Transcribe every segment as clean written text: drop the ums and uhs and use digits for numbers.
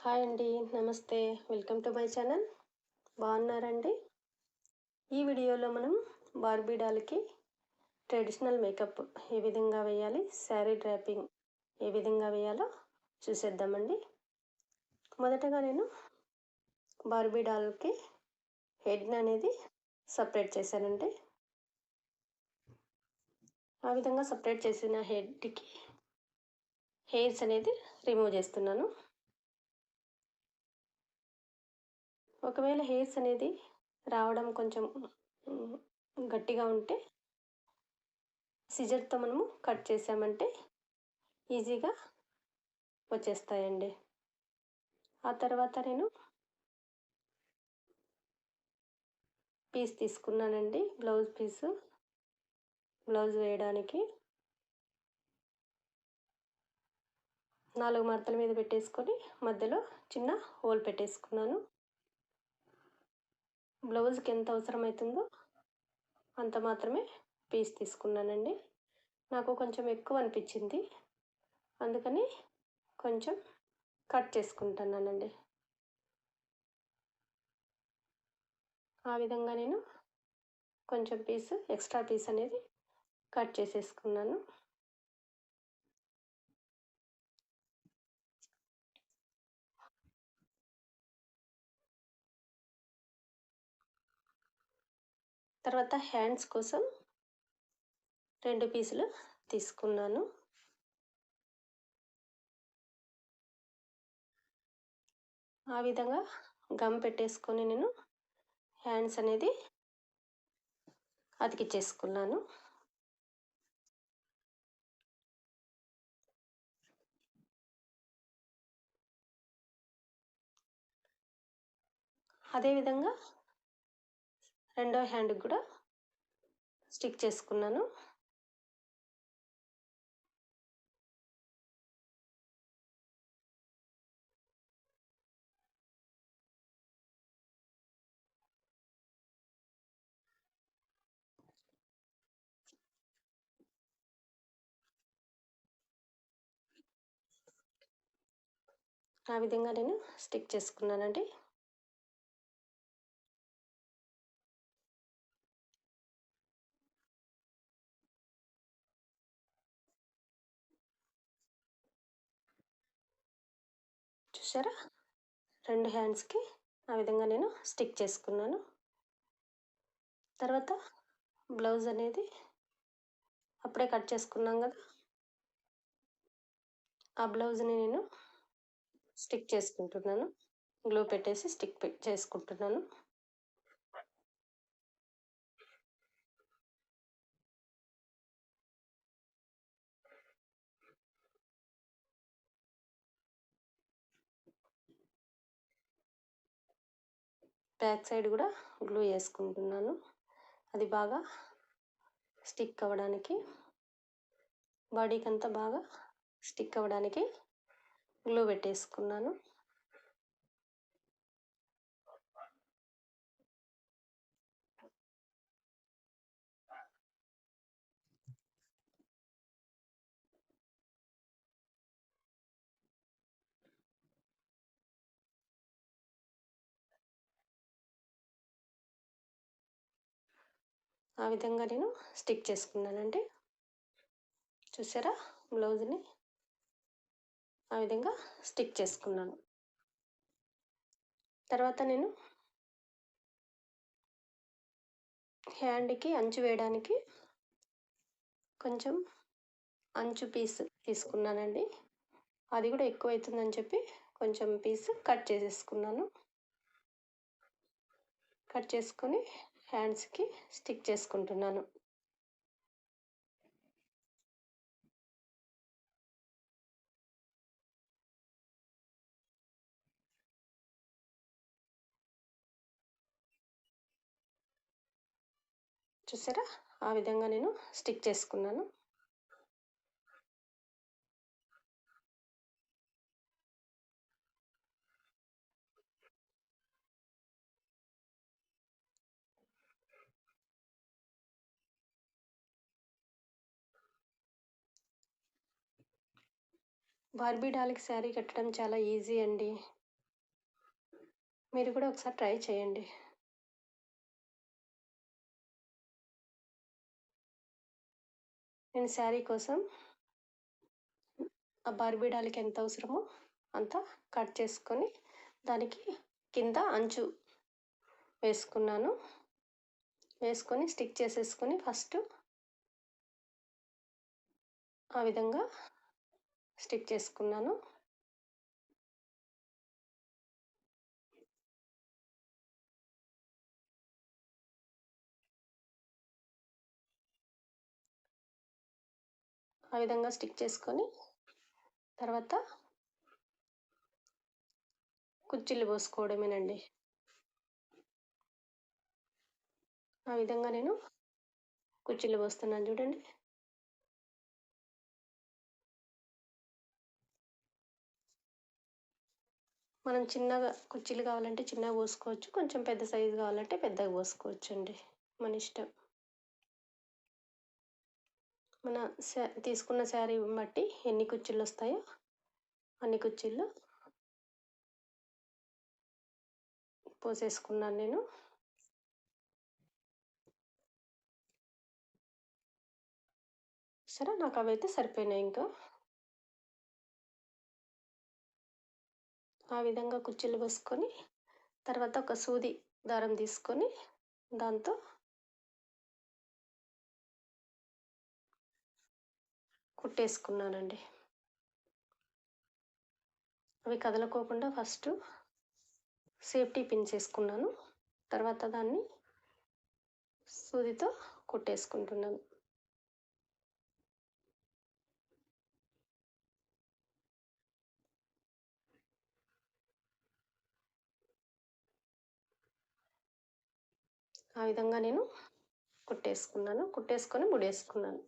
Hi అండి. నమస్తే. Welcome to my channel. బాగున్నారండి? ఈ వీడియోలో మనం బార్బీ డాల్‌కి ట్రెడిషనల్ మేకప్ ఏ విధంగా వేయాలి, శారీ డ్రాపింగ్ ఏ విధంగా వేయాలో చూసేద్దామండి. మొదటగా నేను బార్బీ డాల్‌కి హెడ్‌ని అనేది సపరేట్ చేశానండి. ఆ విధంగా సపరేట్ చేసిన హెడ్‌కి హెయిర్స్ అనేది రిమూవ్ చేస్తున్నాను. ఒకవేళ హెయిర్స్ అనేది రావడం కొంచెం గట్టిగా ఉంటే సిజర్తో మనము కట్ చేసామంటే ఈజీగా వచ్చేస్తాయండి. ఆ తర్వాత నేను పీస్ తీసుకున్నానండి, బ్లౌజ్ పీసు. బ్లౌజ్ వేయడానికి 4 మడతల మీద పెట్టేసుకొని మధ్యలో చిన్న హోల్ పెట్టేసుకున్నాను. బ్లౌజ్కి ఎంత అవసరమవుతుందో అంత మాత్రమే పీస్ తీసుకున్నానండి. నాకు కొంచెం ఎక్కువ అనిపించింది, అందుకని కొంచెం కట్ చేసుకుంటున్నానండి. ఆ విధంగా నేను కొంచెం ఎక్స్ట్రా పీస్ అనేది కట్ చేసేసుకున్నాను. తర్వాత హ్యాండ్స్ కోసం 2 పీసులు తీసుకున్నాను. ఆ విధంగా గమ్ పెట్టేసుకొని నేను హ్యాండ్స్ అనేది అతికిచ్చేసుకున్నాను. అదేవిధంగా రెండో హ్యాండ్కి కూడా స్టిక్ చేసుకున్నాను. ఆ విధంగా నేను స్టిక్ చేసుకున్నానండి. చూసారా, 2 హ్యాండ్స్కి ఆ విధంగా నేను స్టిక్ చేసుకున్నాను. తర్వాత బ్లౌజ్ అనేది అప్పుడే కట్ చేసుకున్నాం కదా, ఆ బ్లౌజ్ని నేను స్టిక్ చేసుకుంటున్నాను. గ్లూ పెట్టేసి స్టిక్ చేసుకుంటున్నాను. బ్యాక్ సైడ్ కూడా గ్లూ వేసుకుంటున్నాను. అది బాగా స్టిక్ అవ్వడానికి, బాడీకి అంతా బాగా స్టిక్ అవ్వడానికి గ్లూ పెట్టేసుకున్నాను. ఆ విధంగా నేను స్టిక్ చేసుకున్నానండి. చూసారా, బ్లౌజ్ని ఆ విధంగా స్టిక్ చేసుకున్నాను. తర్వాత నేను హ్యాండ్కి అంచు వేయడానికి కొంచెం అంచు పీస్ తీసుకున్నానండి. అది కూడా ఎక్కువ అవుతుందని చెప్పి కొంచెం పీస్ కట్ చేసేసుకున్నాను. కట్ చేసుకొని హ్యాండ్స్కి స్టిక్ చేసుకుంటున్నాను. చూసారా, ఆ విధంగా నేను స్టిక్ చేసుకున్నాను. బార్బీ డాల్కి శారీ కట్టడం చాలా ఈజీ అండి. మీరు కూడా ఒకసారి ట్రై చేయండి. నేను శారీ కోసం ఆ బార్బీ డాల్‌కి ఎంత అవసరమో అంత కట్ చేసుకొని దానికి కింద అంచు వేసుకున్నాను. వేసుకొని స్టిక్ చేసేసుకొని ఫస్ట్ ఆ విధంగా స్టిక్ చేసుకున్నాను. ఆ విధంగా స్టిక్ చేసుకొని తర్వాత కుచ్చిళ్ళు పోసుకోవడమేనండి. ఆ విధంగా నేను కుచ్చిళ్ళు పోస్తున్నాను చూడండి. మనం చిన్నగా కుచ్చిళ్ళు కావాలంటే చిన్నగా పోసుకోవచ్చు. కొంచెం పెద్ద సైజు కావాలంటే పెద్దగా పోసుకోవచ్చండి. మన ఇష్టం. మన తీసుకున్న శారీ బట్టి ఎన్ని కుచ్చిళ్ళు వస్తాయో అన్ని కుచ్చిళ్ళు పోసేసుకున్నాను నేను. సరే నాకు అవైతే సరిపోయినాయి ఇంకా. ఆ విధంగా కుచ్చిళ్ళు పోసుకొని తర్వాత ఒక సూది దారం తీసుకొని దాంతో కుట్టేసుకున్నానండి. అవి కదలకోకుండా ఫస్ట్ సేఫ్టీ పిన్స్ వేసుకున్నాను. తర్వాత దాన్ని సూదితో కుట్టేసుకుంటున్నాను. ఆ విధంగా నేను కుట్టేసుకున్నాను. కుట్టేసుకొని ముడేసుకున్నాను.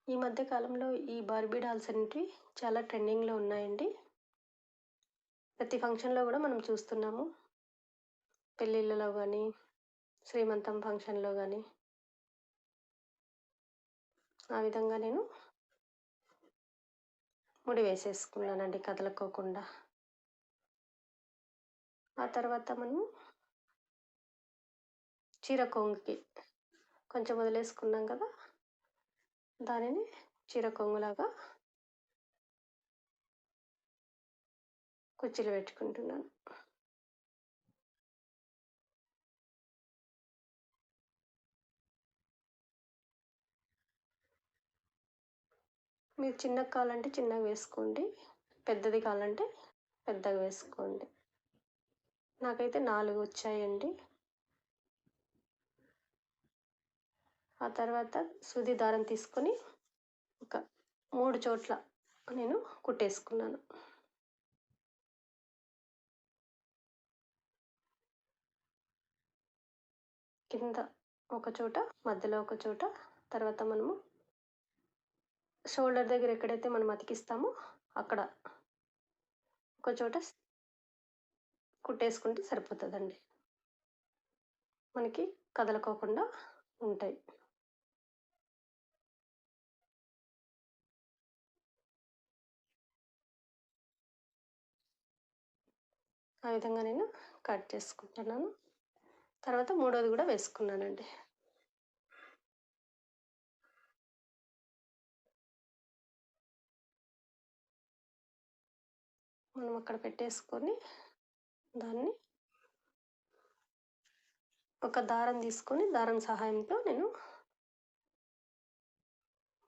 ఈ మధ్య కాలంలో ఈ బార్బీ డాల్స్ అనేటివి చాలా ట్రెండింగ్‌లో ఉన్నాయండి. ప్రతి ఫంక్షన్‌లో కూడా మనం చూస్తున్నాము. పెళ్ళిళ్ళలో గానీ, శ్రీమంతం ఫంక్షన్‌లో గానీ. ఆ విధంగా నేను ముడి వేసేసుకున్నానండి కదలకోకుండా. ఆ తర్వాత మనం చీర కొంగుకి కొంచెం వదిలేసుకున్నాం కదా! దానిని చీర కొంగులాగా కుచ్చిళ్ళు పెట్టుకుంటున్నాను. మీరు చిన్నగా కావాలంటే చిన్నగా వేసుకోండి. పెద్దది కావాలంటే పెద్దగా వేసుకోండి. నాకైతే 4 వచ్చాయండి. ఆ తర్వాత సూది దారం తీసుకొని ఒక 3 చోట్ల నేను కుట్టేసుకున్నాను. కింద ఒక చోట, మధ్యలో ఒక చోట, తర్వాత మనము షోల్డర్ దగ్గర ఎక్కడైతే మనం అతికిస్తామో అక్కడ ఒక చోట కుట్టేసుకుంటే సరిపోతుందండి. మనకి కదలకోకుండా ఉంటాయి. ఆ విధంగా నేను కట్ చేసుకుంటున్నాను. తర్వాత మూడోది కూడా వేసుకున్నానండి. మనం అక్కడ పెట్టేసుకొని దాన్ని ఒక దారం తీసుకొని దారం సహాయంతో నేను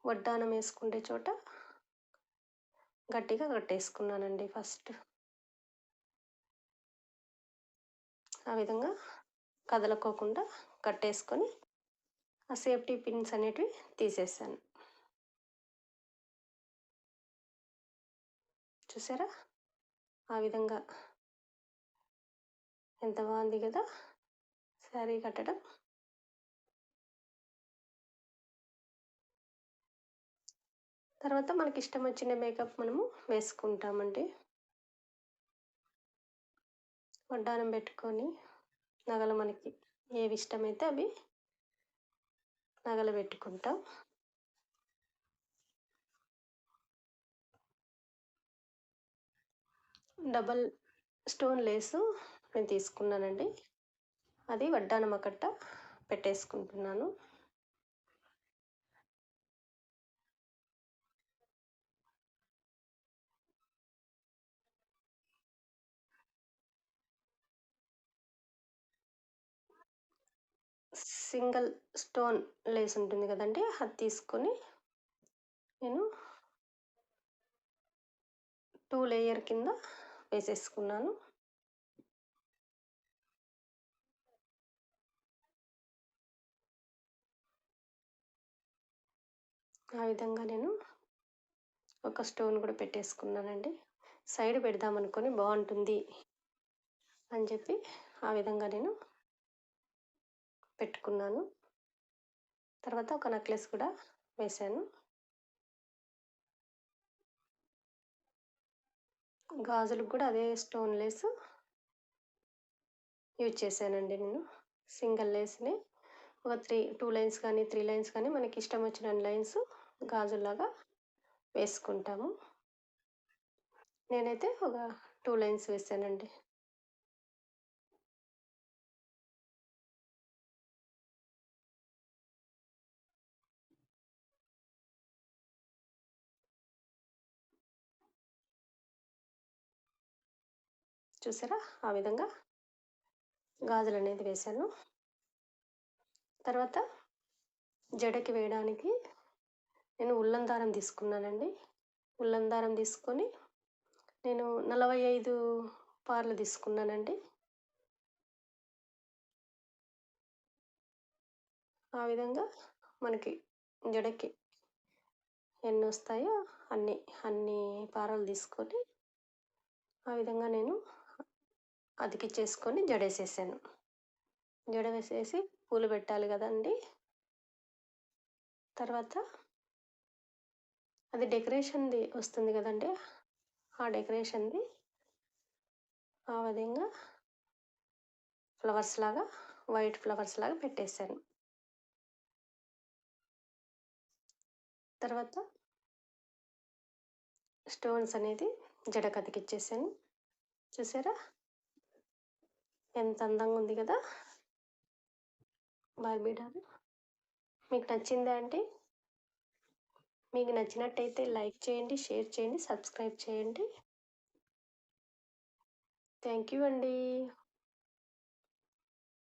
వడ్డానం వేసుకునే చోట గట్టిగా కట్టేసుకున్నానండి ఫస్ట్. ఆ విధంగా కదలకోకుండా కట్టేసుకొని ఆ సేఫ్టీ పిన్స్ అనేటివి తీసేసాను. చూసారా? ఆ విధంగా ఎంత బాగుంది కదా శారీ కట్టడం. తర్వాత మనకి ఇష్టం వచ్చిన మేకప్ మనము వేసుకుంటామండి. వడ్డానం పెట్టుకొని నగలు మనకి ఏవి ఇష్టమైతే అవి నగలు పెట్టుకుంటాం. డబల్ స్టోన్ లేసు నేను తీసుకున్నానండి. అది వడ్డానం ఒకట పెట్టేసుకుంటున్నాను. సింగిల్ స్టోన్ లేస్ ఉంటుంది కదండి, అది తీసుకొని నేను 2 లేయర్ కింద వేసేసుకున్నాను. ఆ విధంగా నేను ఒక స్టోన్ కూడా పెట్టేసుకున్నానండి. సైడ్ పెడదామనుకొని బాగుంటుంది అని చెప్పి ఆ విధంగా నేను పెట్టుకున్నాను. తర్వాత ఒక నెక్లెస్ కూడా వేశాను. గాజులకు కూడా అదే స్టోన్ లేస్ యూజ్ చేశానండి నేను. సింగిల్ లేస్ని ఒక 2 లైన్స్ కానీ 3 లైన్స్ కానీ మనకి ఇష్టం వచ్చిన లైన్స్ గాజుల్లాగా వేసుకుంటాము. నేనైతే ఒక 2 లైన్స్ వేసానండి. చూసారా, ఆ విధంగా గాజులు అనేది వేశాను. తర్వాత జడకి వేయడానికి నేను ఉల్లన్ దారం తీసుకున్నానండి. ఉల్లన్ దారం తీసుకొని నేను 45 పార్లు తీసుకున్నానండి. ఆ విధంగా మనకి జడకి ఎన్ని వస్తాయో అన్ని పారాలు తీసుకొని ఆ విధంగా నేను అతికిచ్చేసుకొని జడేసేసాను. జడ వేసేసి పూలు పెట్టాలి కదండి. తర్వాత అది డెకరేషన్ది వస్తుంది కదండి, ఆ డెకరేషన్ది ఆ విధంగా ఫ్లవర్స్ లాగా, వైట్ ఫ్లవర్స్ లాగా పెట్టేశాను. తర్వాత స్టోన్స్ అనేది జడకు అతికిచ్చేసాను. చూసారా, ఎంత అందంగా ఉంది కదా బార్బీ డాల్. మీకు నచ్చిందా అండి? మీకు నచ్చినట్టయితే లైక్ చేయండి, షేర్ చేయండి, సబ్స్క్రైబ్ చేయండి. థ్యాంక్ యూ అండి.